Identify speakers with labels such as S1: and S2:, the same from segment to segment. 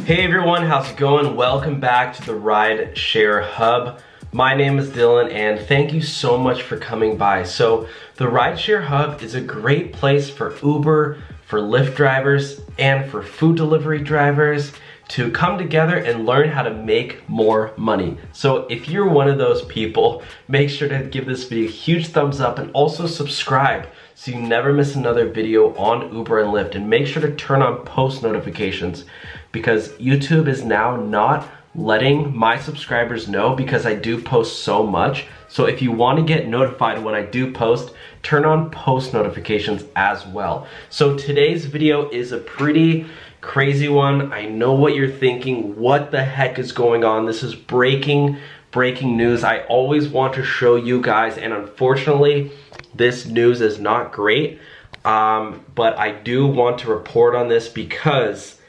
S1: Hey everyone, how's it going? Welcome back to the Rideshare Hub. My name is Dylan and thank you so much for coming by. So the Rideshare Hub is a great place for Uber, for Lyft drivers, and for food delivery drivers to come together and learn how to make more money. So if you're one of those people, make sure to give this video a huge thumbs up and also subscribe so you never miss another video on Uber and Lyft, and make sure to turn on post notifications because YouTube is now not letting my subscribers know because I do post so much. So if you want to get notified when I do post, turn on post notifications as well. So today's video is a pretty crazy one. I know what you're thinking. What the heck is going on? This is breaking news. I always want to show you guys, and unfortunately this news is not great, but I do want to report on this because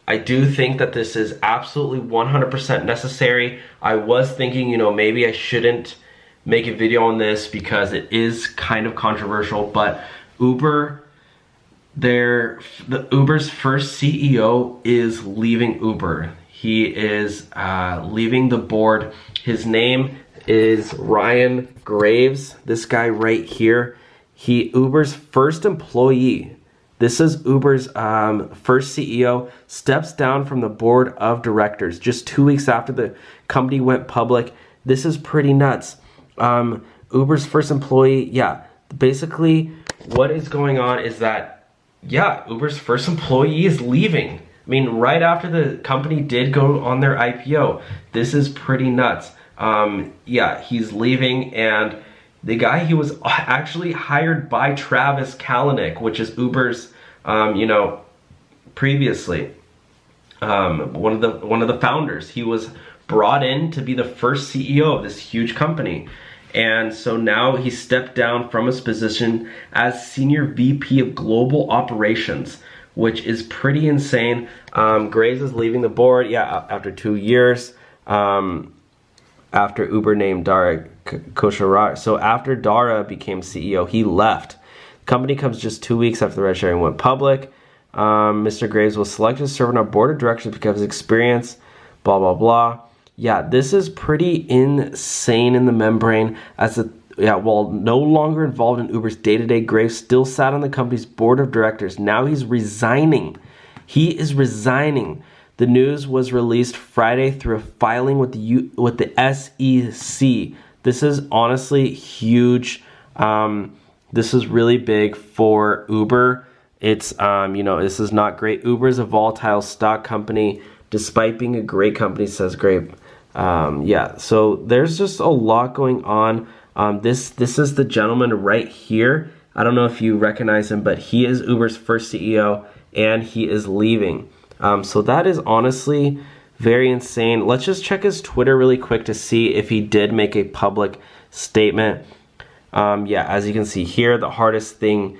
S1: I do think that this is absolutely 100% necessary. I was thinking, you know, maybe I shouldn't make a video on this because it is kind of controversial, but Uber's first CEO is leaving Uber. He is leaving the board. His name is Ryan Graves. This guy right here, Uber's first employee. This is Uber's first CEO, steps down from the board of directors just 2 weeks after the company went public. This is pretty nuts. Uber's first employee, yeah, basically what is going on is that, yeah, Uber's first employee is leaving. I mean, right after the company did go on their IPO. This is pretty nuts. Yeah, he's leaving, and the guy, he was actually hired by Travis Kalanick, which is Uber's, you know, previously, one of the founders. He was brought in to be the first CEO of this huge company. And so now he stepped down from his position as Senior VP of Global Operations, which is pretty insane. Graves is leaving the board, yeah, after 2 years. After Uber named Dara Khosrowshahi. So after Dara became CEO, he left. The company comes just 2 weeks after the ride sharing went public. Mr. Graves was selected to serve on our board of directors because of his experience, blah, blah, blah. Yeah, this is pretty insane in the membrane. While no longer involved in Uber's day-to-day, Graves still sat on the company's board of directors. Now he's resigning. He is resigning. The news was released Friday through a filing with the SEC. This is honestly huge. This is really big for Uber. It's you know, this is not great. Uber is a volatile stock company, despite being a great company, says Graves. Yeah, so there's just a lot going on. This is the gentleman right here. I don't know if you recognize him, but he is Uber's first CEO, and he is leaving. So that is honestly very insane. Let's just check his Twitter really quick to see if he did make a public statement. Yeah, as you can see here, the hardest thing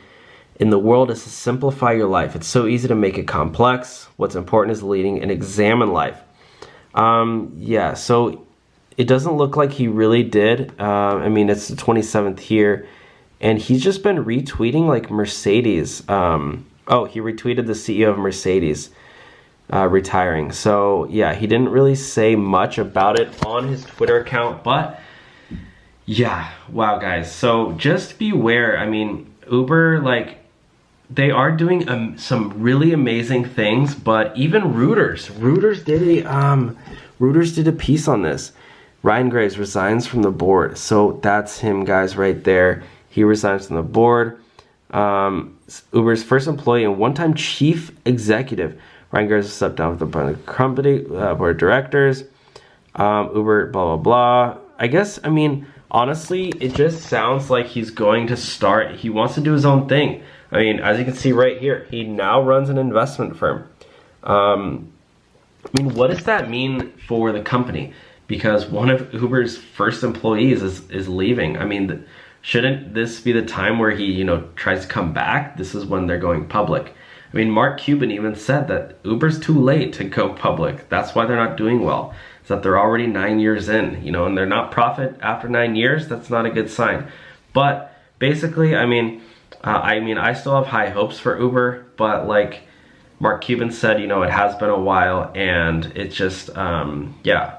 S1: in the world is to simplify your life. It's so easy to make it complex. What's important is leading an examine life. Yeah, so it doesn't look like he really did. I mean, it's the 27th here, and he's just been retweeting like Mercedes. Oh, he retweeted the CEO of Mercedes retiring. So yeah, he didn't really say much about it on his Twitter account, but yeah, wow guys, so just beware. I mean, Uber, like, they are doing some really amazing things, but even Reuters did a piece on this. Ryan Graves resigns from the board. So that's him, guys, right there. He resigns from the board. Uber's first employee and one-time chief executive, Ryan Graves, stepped down with the company board of directors. Uber, blah, blah, blah. I guess, I mean, honestly, it just sounds like he's going to start, he wants to do his own thing. I mean, as you can see right here, he now runs an investment firm. I mean, what does that mean for the company? Because one of Uber's first employees is leaving. I mean, shouldn't this be the time where he, you know, tries to come back? This is when they're going public. I mean, Mark Cuban even said that Uber's too late to go public. That's why they're not doing well. It's that they're already 9 years in, you know, and they're not profit after 9 years. That's not a good sign. But basically, I mean, I still have high hopes for Uber, but like, Mark Cuban said, you know, it has been a while, and it's just, yeah.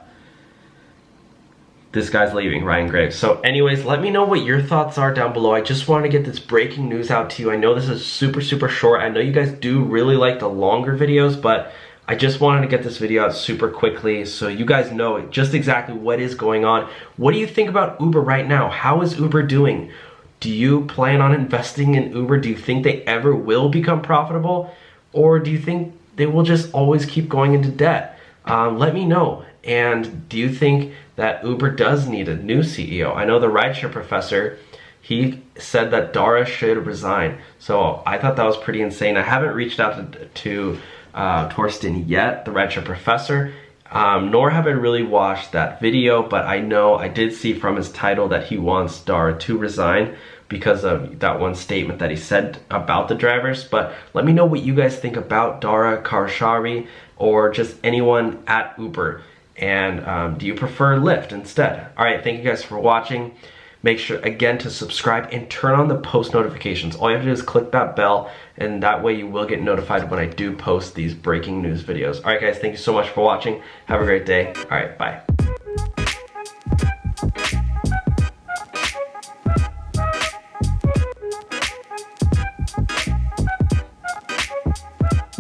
S1: This guy's leaving, Ryan Graves. So anyways, let me know what your thoughts are down below. I just want to get this breaking news out to you. I know this is super, super short. I know you guys do really like the longer videos, but I just wanted to get this video out super quickly so you guys know just exactly what is going on. What do you think about Uber right now? How is Uber doing? Do you plan on investing in Uber? Do you think they ever will become profitable? Or do you think they will just always keep going into debt? Let me know. And do you think that Uber does need a new CEO? I know the Rideshare Professor, he said that Dara should resign. So I thought that was pretty insane. I haven't reached out to Torsten yet, the Rideshare Professor, nor have I really watched that video, but I know I did see from his title that he wants Dara to resign because of that one statement that he said about the drivers. But let me know what you guys think about Dara Khosrowshahi or just anyone at Uber. And do you prefer Lyft instead? All right, thank you guys for watching. Make sure, again, to subscribe and turn on the post notifications. All you have to do is click that bell, and that way you will get notified when I do post these breaking news videos. All right, guys, thank you so much for watching. Have a great day. All right, bye.